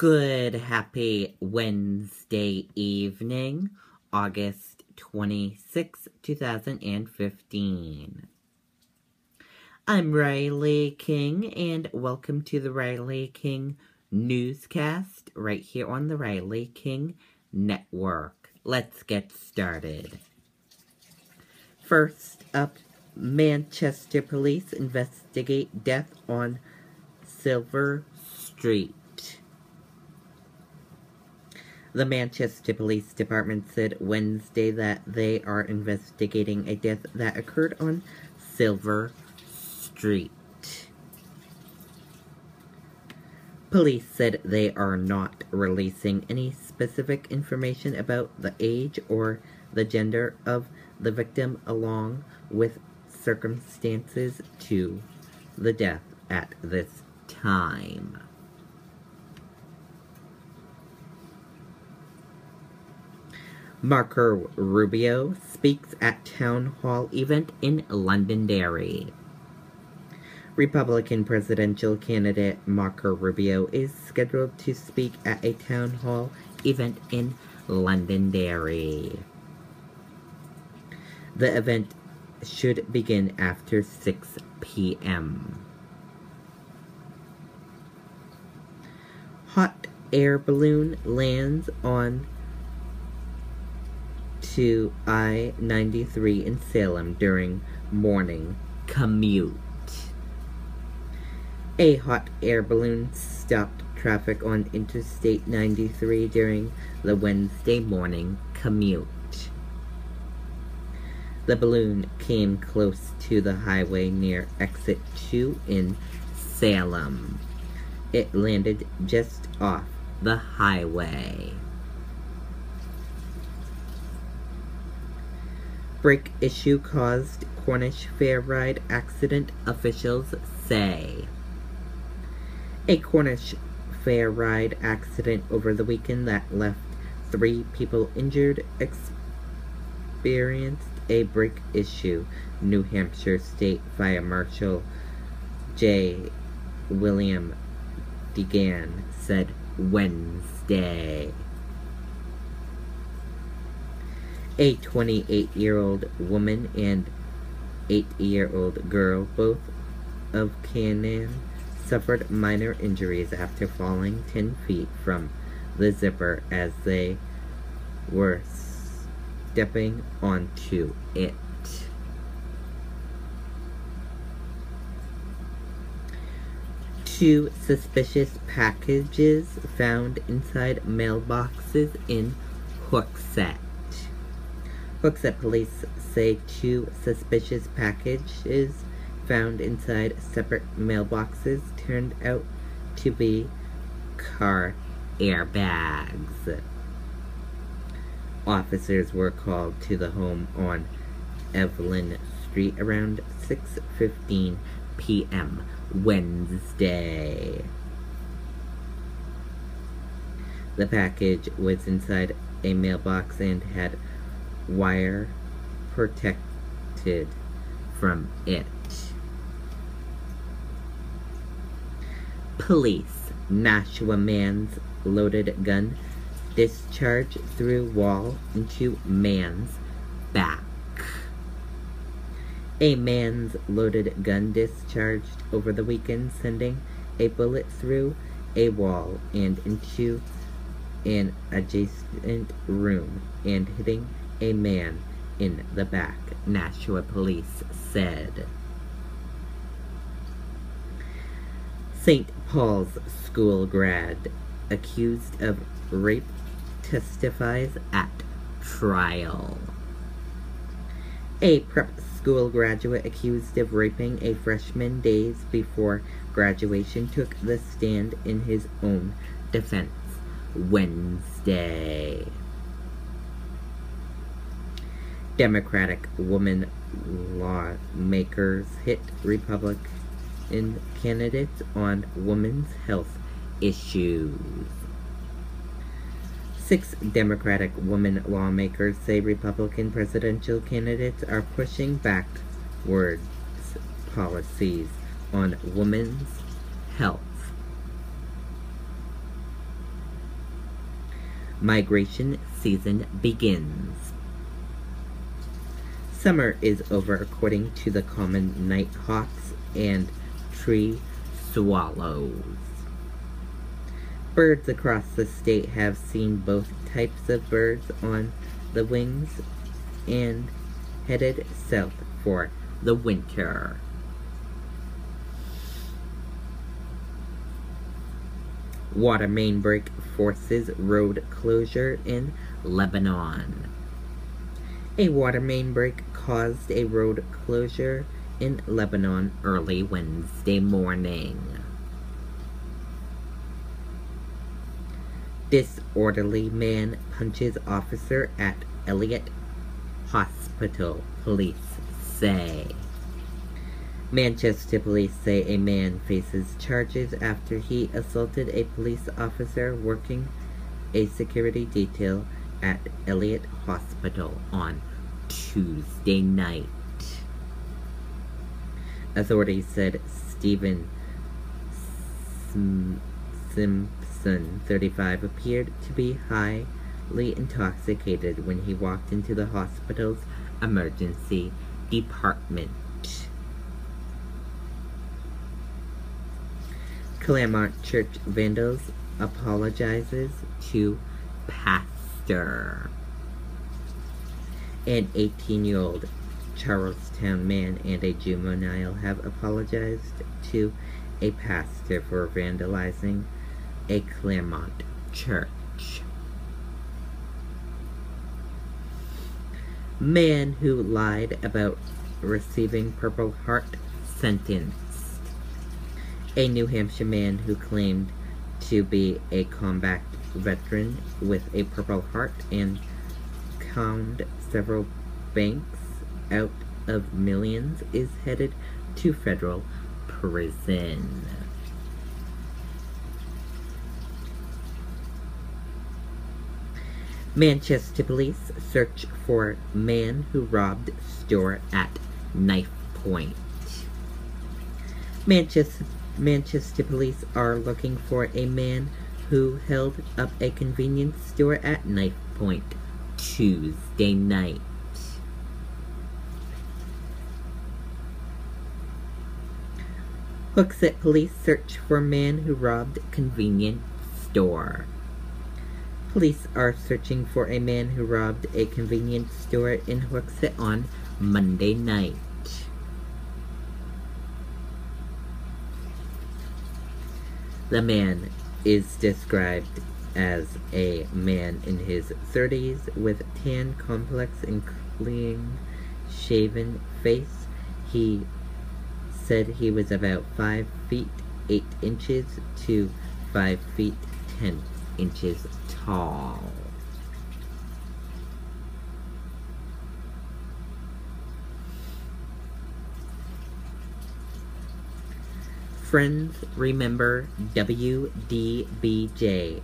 Good happy Wednesday evening, August 26, 2015. I'm Riley King, and welcome to the Riley King Newscast right here on the Riley King Network. Let's get started. First up, Manchester police investigate death on Silver Street. The Manchester Police Department said Wednesday that they are investigating a death that occurred on Silver Street. Police said they are not releasing any specific information about the age or the gender of the victim, along with circumstances to the death at this time. Marco Rubio speaks at town hall event in Londonderry. Republican presidential candidate Marco Rubio is scheduled to speak at a town hall event in Londonderry. The event should begin after 6 p.m. Hot air balloon lands on to I-93 in Salem during morning commute. A hot air balloon stopped traffic on Interstate 93 during the Wednesday morning commute. The balloon came close to the highway near Exit 2 in Salem. It landed just off the highway. Brake issue caused Cornish Fair ride accident, officials say. A Cornish Fair ride accident over the weekend that left 3 people injured experienced a brake issue, New Hampshire State Fire Marshal J. William Degan said Wednesday. A 28-year-old woman and 8-year-old girl, both of Canaan, suffered minor injuries after falling 10 feet from the zipper as they were stepping onto it. Two suspicious packages found inside mailboxes in Hooksett. Hooksett police say 2 suspicious packages found inside separate mailboxes turned out to be car airbags. Officers were called to the home on Evelyn Street around 6:15 p.m. Wednesday. The package was inside a mailbox and had wire protected from it. Police: Nashua man's loaded gun discharged through wall into man's back. A man's loaded gun discharged over the weekend, sending a bullet through a wall and into an adjacent room and hitting a man in the back, Nashua police said. St. Paul's school grad accused of rape testifies at trial. A prep school graduate accused of raping a freshman days before graduation took the stand in his own defense Wednesday. Democratic woman lawmakers hit Republican candidates on women's health issues. 6 Democratic women lawmakers say Republican presidential candidates are pushing backwards policies on women's health. Migration season begins. Summer is over according to the common nighthawks and tree swallows. Birds across the state have seen both types of birds on the wings and headed south for the winter. Water main break forces road closure in Lebanon. A water main break caused a road closure in Lebanon early Wednesday morning. Disorderly man punches officer at Elliott Hospital, police say. Manchester police say a man faces charges after he assaulted a police officer working a security detail at Elliott Hospital on Tuesday night. Authorities said Stephen Simpson, 35, appeared to be highly intoxicated when he walked into the hospital's emergency department. Claremont Church vandals apologizes to pastor. An 18-year-old Charlestown man and a juvenile have apologized to a pastor for vandalizing a Claremont church. Man who lied about receiving Purple Heart sentenced. A New Hampshire man who claimed to be a combat veteran with a Purple Heart and conned several banks out of millions is headed to federal prison. Manchester police search for man who robbed store at knife point. Manchester police are looking for a man who held up a convenience store at knife point Tuesday night. Hooksett police search for man who robbed convenience store. Police are searching for a man who robbed a convenience store in Hooksett on Monday night. The man is described as a man in his 30s with tan, complex, and clean-shaven face. He said he was about 5 feet 8 inches to 5 feet 10 inches tall. Friends remember WDBJ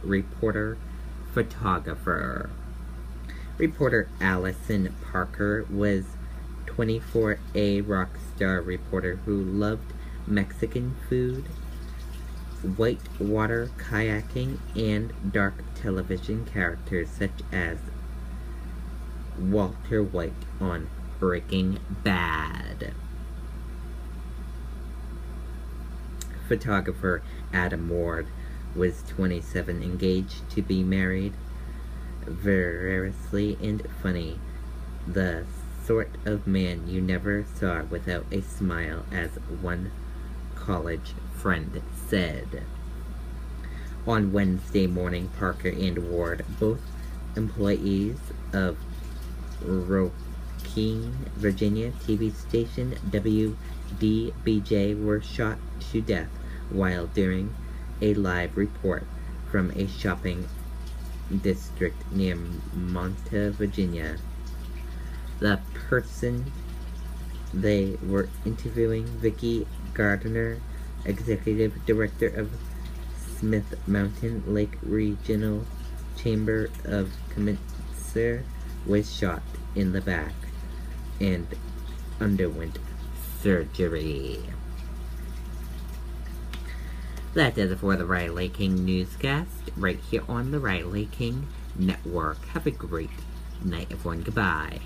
reporter photographer. Reporter Allison Parker was 24A rock star reporter who loved Mexican food, whitewater kayaking, and dark television characters such as Walter White on Breaking Bad. Photographer Adam Ward was 27, engaged to be married, variously and funny, the sort of man you never saw without a smile, as one college friend said. On Wednesday morning, Parker and Ward, both employees of Rocking, Virginia TV station WDBJ, were shot to death while doing a live report from a shopping district near Monta, Virginia. The person they were interviewing, Vicki Gardner, executive director of Smith Mountain Lake Regional Chamber of Commerce, was shot in the back and underwent surgery. That does it for the Riley King Newscast, right here on the Riley King Network. Have a great night, everyone. Goodbye.